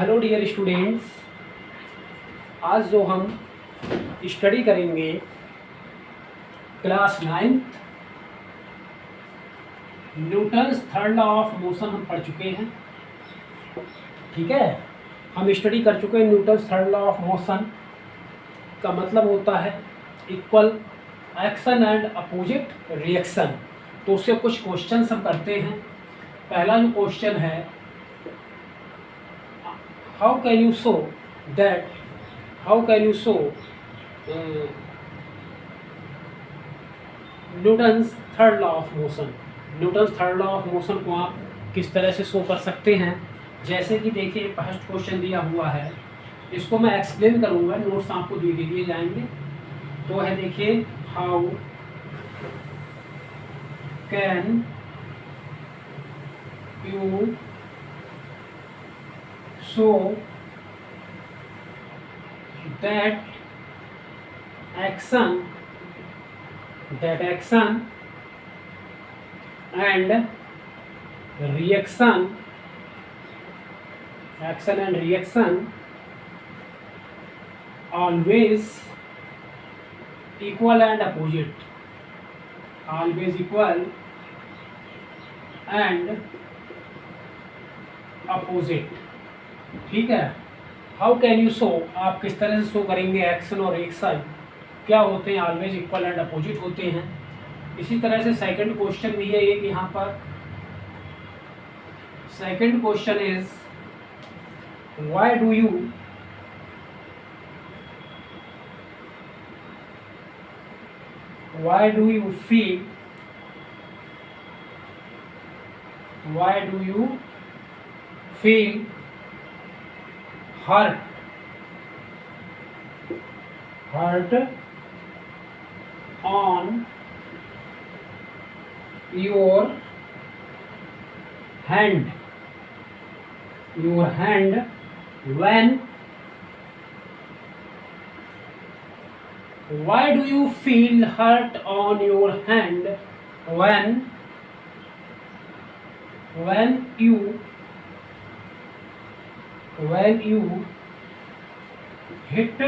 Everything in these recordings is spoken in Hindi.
हेलो डियर स्टूडेंट्स, आज जो हम स्टडी करेंगे class 9th Newton's third law of motion हम पढ़ चुके हैं। ठीक है, हम स्टडी कर चुके हैं Newton's third law of motion का मतलब होता है equal action and opposite reaction. तो उससे कुछ क्वेश्चंस हम करते हैं। पहला जो क्वेश्चन है, how can you show Newton's third law of motion. Newton's third law of motion को आप किस तरह से शो कर सकते हैं। जैसे कि देखिए, फर्स्ट क्वेश्चन दिया हुआ है, इसको मैं एक्सप्लेन करूंगा, नोट्स आपको दे दिए जाएंगे। तो है, देखिए, how can you so that action and reaction always equal and opposite, ठीक है। हाउ कैन यू शो, आप किस तरह से शो करेंगे एक्शन और रिएक्शन क्या होते हैं, ऑलवेज इक्वल एंड अपोजिट होते हैं। इसी तरह से सेकंड क्वेश्चन भी है एक यहाँ पर। Second question is why do you feel hurt on your hand when why do you feel hurt on your hand when you hit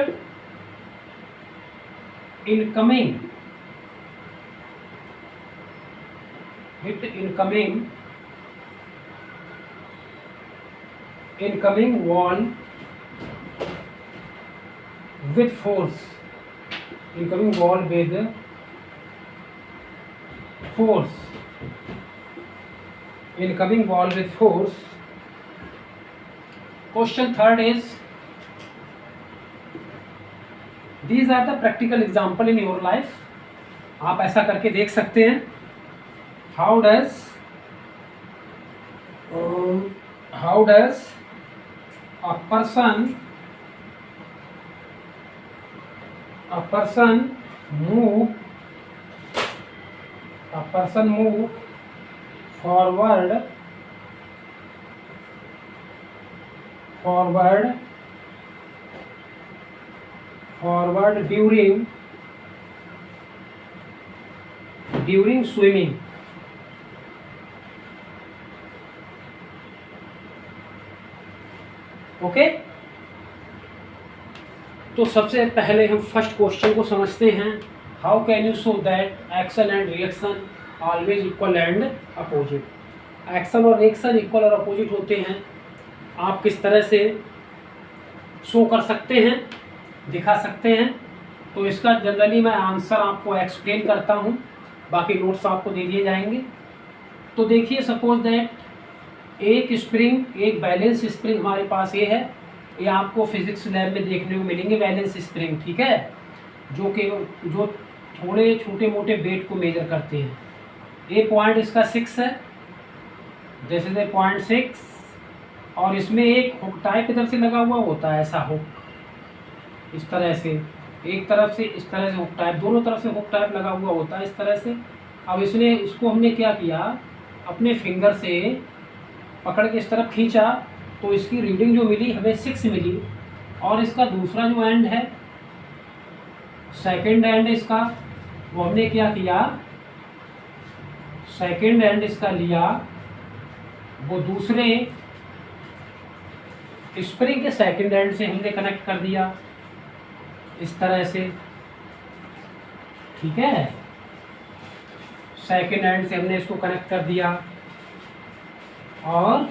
incoming wall with force, Question third is, these are the practical example in your life. आप ऐसा करके देख सकते हैं। How does a person move forward during swimming? Okay, तो सबसे पहले हम फर्स्ट क्वेश्चन को समझते हैं। How can you show that action and reaction always equal and opposite. Action और रिएक्शन इक्वल और अपोजिट होते हैं, आप किस तरह से शो कर सकते हैं, दिखा सकते हैं। तो इसका जनरली मैं आंसर आपको एक्सप्लेन करता हूँ, बाकी नोट्स आपको दे दिए जाएंगे। तो देखिए, सपोज दैट एक बैलेंस स्प्रिंग हमारे पास ये है, ये आपको फिजिक्स लैब में देखने को मिलेंगे बैलेंस स्प्रिंग। ठीक है, जो थोड़े छोटे मोटे वेट को मेजर करते हैं। ये पॉइंट इसका 6 है, जैसे 0.6, और इसमें एक हुक टाइप इधर से लगा हुआ होता है, ऐसा हुक, इस तरह से एक तरफ से इस तरह से हुक टाइप, दोनों तरफ से हुक टाइप लगा हुआ होता है इस तरह से। अब इसको हमने क्या किया, अपने फिंगर से पकड़ के इस तरफ खींचा, तो इसकी रीडिंग जो मिली हमें 6 मिली। और इसका दूसरा जो एंड है, सेकेंड एंड इसका, वो हमने क्या किया, सेकेंड एंड इसका लिया, वो दूसरे स्प्रिंग के सेकंड एंड से हमने कनेक्ट कर दिया इस तरह से, ठीक है। सेकंड एंड से हमने इसको कनेक्ट कर दिया, और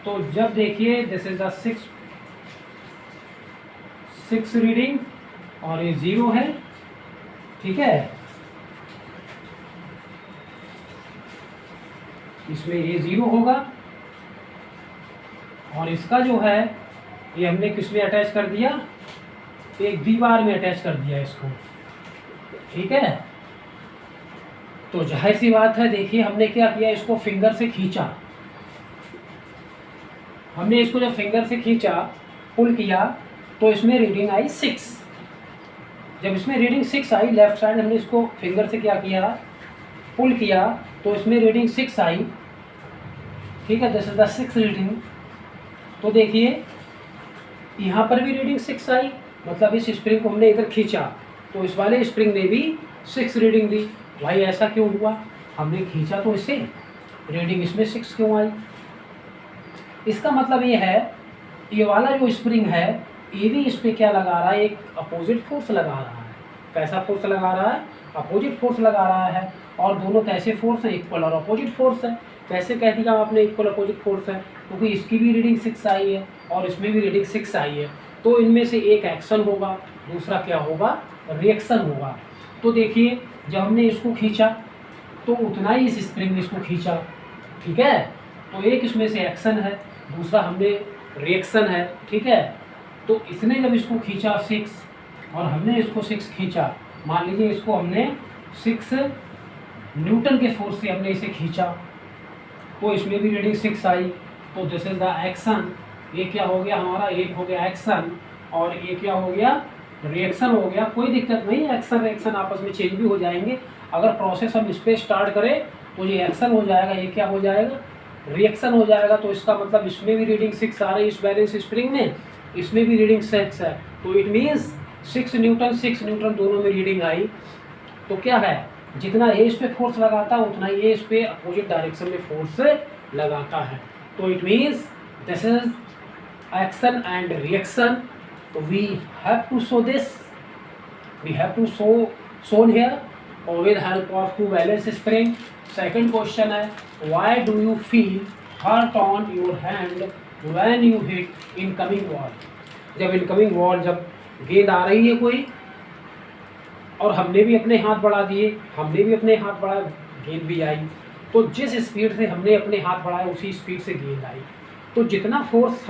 तो जब देखिए this is the six reading और ये 0 है, ठीक है। इसमें ये 0 होगा, और इसका जो है ये हमने किस में अटैच कर दिया, एक दीवार में अटैच कर दिया इसको, ठीक है। तो जाहिर सी बात है, देखिए हमने क्या किया, इसको फिंगर से खींचा। हमने इसको जब फिंगर से खींचा, पुल किया, तो इसमें रीडिंग आई 6। जब इसमें रीडिंग 6 आई, लेफ्ट साइड हमने इसको फिंगर से क्या किया, पुल किया, तो इसमें रीडिंग 6 आई, ठीक है। This is the 6 reading. तो देखिए यहाँ पर भी रीडिंग 6 आई, मतलब इस स्प्रिंग को हमने इधर खींचा तो इस वाले स्प्रिंग ने भी 6 रीडिंग दी। भाई ऐसा क्यों हुआ, हमने खींचा तो इसे, रीडिंग इसमें 6 क्यों आई। इसका मतलब ये है, ये वाला जो स्प्रिंग है ये भी इस पर क्या लगा रहा है, एक अपोजिट फोर्स लगा रहा है। कैसा फोर्स लगा रहा है, अपोजिट फोर्स लगा रहा है। और दोनों कैसे फोर्स है, इक्वल और अपोजिट फोर्स है। कैसे कह दिया आपने इक्वल अपोजिट फोर्स है, क्योंकि इसकी भी रीडिंग 6 आई है और इसमें भी रीडिंग 6 आई है। तो इनमें से एक एक्शन होगा, दूसरा क्या होगा, रिएक्शन होगा। तो देखिए जब हमने इसको खींचा तो उतना ही इस स्प्रिंग ने इसको खींचा, ठीक है। तो एक इसमें से एक्शन है, दूसरा हमने रिएक्शन है, ठीक है। तो इसने जब इसको खींचा 6 और हमने इसको 6 खींचा, मान लीजिए इसको हमने 6 न्यूटन के फोर्स से हमने इसे खींचा, तो इसमें भी रीडिंग 6 आई। तो दिस इज द एक्शन। ये क्या हो गया हमारा, एक हो गया एक्शन और ये क्या हो गया, रिएक्शन हो गया। कोई दिक्कत नहीं, एक्शन रिएक्शन आपस में चेंज भी हो जाएंगे। अगर प्रोसेस हम इस पर स्टार्ट करें तो ये एक्शन हो जाएगा, ये क्या हो जाएगा, रिएक्शन हो जाएगा। तो इसका मतलब इसमें भी रीडिंग 6 आ रही है, इस बैलेंस स्प्रिंग में, इसमें भी रीडिंग 6 है। तो इट मीन्स 6 न्यूटन दोनों में रीडिंग आई। तो क्या है, जितना ये इस पे फोर्स लगाता है उतना ये इस पे अपोजिट डायरेक्शन में फोर्स लगाता है। तो it means this is action and reaction. तो we have to show this, we have to shown here or with help of two balance spring. Second question है, why do you feel hurt on your hand when you hit incoming ball? जब इनकमिंग बॉल, जब गेंद आ रही है कोई और हमने भी अपने हाथ बढ़ा दिए, हमने भी अपने हाथ बढ़ाए, गेंद भी आई, तो जिस स्पीड से हमने अपने हाथ बढ़ाए उसी स्पीड से गेंद आई। तो जितना फोर्स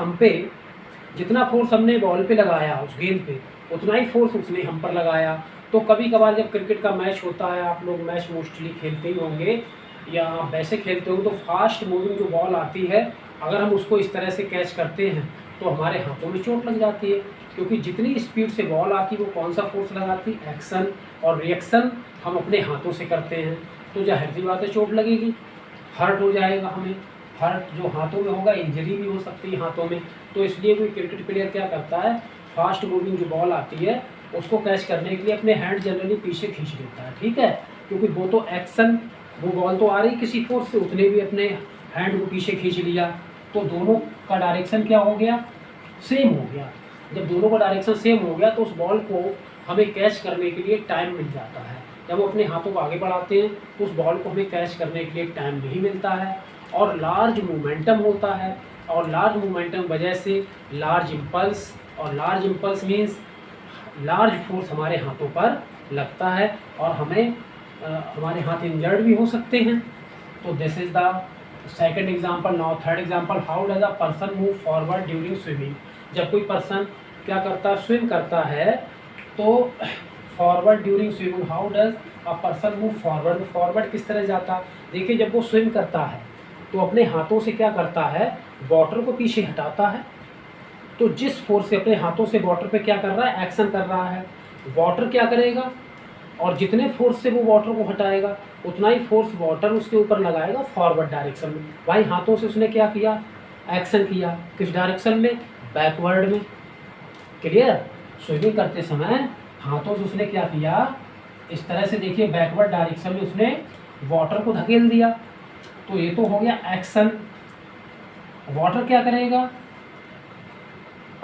हमने बॉल पे लगाया, उस गेंद पे, उतना ही फोर्स उसने हम पर लगाया। तो कभी कभार जब क्रिकेट का मैच होता है, आप लोग मैच मोस्टली खेलते ही होंगे या वैसे खेलते होंगे, तो फास्ट मूविंग जो बॉल आती है, अगर हम उसको इस तरह से कैच करते हैं तो हमारे हाथों में चोट लग जाती है, क्योंकि जितनी स्पीड से बॉल आती है वो कौन सा फोर्स लगाती है, एक्शन। और रिएक्शन हम अपने हाथों से करते हैं, तो जाहिर सी बात है चोट लगेगी, हर्ट हो जाएगा हमें। हर्ट जो हाथों में होगा, इंजरी भी हो सकती है हाथों में। तो इसलिए कोई क्रिकेट प्लेयर क्या करता है, फास्ट मूविंग जो बॉल आती है उसको कैच करने के लिए अपने हैंड जनरली पीछे खींच लेता है, ठीक है। क्योंकि वो तो एक्शन, वो बॉल तो आ रही किसी फोर्स से, उसने भी अपने हैंड को पीछे खींच लिया, तो दोनों का डायरेक्शन क्या हो गया, सेम हो गया। जब दोनों का डायरेक्शन सेम हो गया तो उस बॉल को हमें कैच करने के लिए टाइम मिल जाता है। जब हम अपने हाथों को आगे बढ़ाते हैं तो उस बॉल को हमें कैच करने के लिए टाइम नहीं मिलता है, और लार्ज मोमेंटम होता है, और लार्ज मोमेंटम वजह से लार्ज इम्पल्स, और large impulse means large force हमारे हाथों पर लगता है, और हमें हमारे हाथ इंजर्ड भी हो सकते हैं। तो this is the second example. Now third example, how does a person move forward during swimming. जब कोई पर्सन क्या करता है, स्विम करता है, तो forward during swimming, how does a person move forward, forward किस तरह जाता। देखिए जब वो स्विम करता है तो अपने हाथों से क्या करता है, वाटर को पीछे हटाता है। तो जिस फोर्स से अपने हाथों से वाटर पे क्या कर रहा है, एक्शन कर रहा है, वाटर क्या करेगा, और जितने फोर्स से वो वाटर को हटाएगा उतना ही फोर्स वाटर उसके ऊपर लगाएगा फॉरवर्ड डायरेक्शन में। भाई हाथों से उसने क्या किया, एक्शन किया, किस डायरेक्शन में, बैकवर्ड में। क्लियर। स्विमिंग करते समय हाथों से उसने क्या किया, इस तरह से देखिए बैकवर्ड डायरेक्शन में उसने वाटर को धकेल दिया। तो ये तो हो गया एक्शन, वाटर क्या करेगा,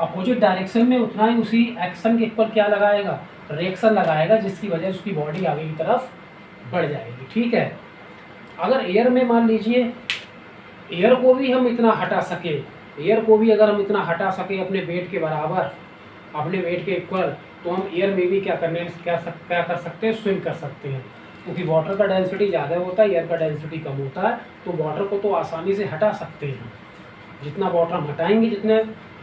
अपोजिट डायरेक्शन में उतना ही उसी एक्शन के ऊपर क्या लगाएगा, रिएक्शन लगाएगा, जिसकी वजह से उसकी बॉडी आगे की तरफ बढ़ जाएगी। ठीक है। अगर एयर में मान लीजिए एयर को भी हम इतना हटा सके, एयर को भी अगर हम इतना हटा सके अपने वेट के बराबर, अपने वेट के ऊपर, तो हम एयर में भी क्या कर सकते हैं, स्विम कर सकते हैं। क्योंकि वाटर का डेंसिटी ज़्यादा होता है, एयर का डेंसिटी कम होता है, तो वाटर को तो आसानी से हटा सकते हैं। जितना वाटर हम हटाएंगे,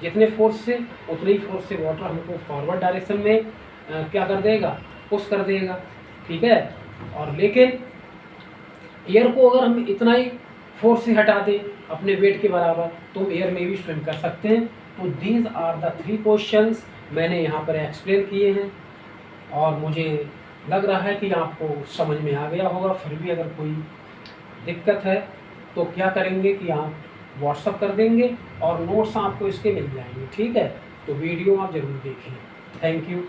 जितने फोर्स से, उतनी फोर्स से वाटर हमको फॉरवर्ड डायरेक्शन में क्या कर देगा, पुश कर देगा। ठीक है। और लेकिन एयर को अगर हम इतना ही फोर्स से हटा दें अपने वेट के बराबर, तो हम एयर में भी स्विम कर सकते हैं। तो दीज आर द 3 क्वेश्चंस मैंने यहाँ पर एक्सप्लेन किए हैं, और मुझे लग रहा है कि आपको समझ में आ गया होगा। फिर भी अगर कोई दिक्कत है तो क्या करेंगे कि आप व्हाट्सअप कर देंगे और नोट्स आपको इसके मिल जाएंगे। ठीक है। तो वीडियो आप ज़रूर देखें। Thank you.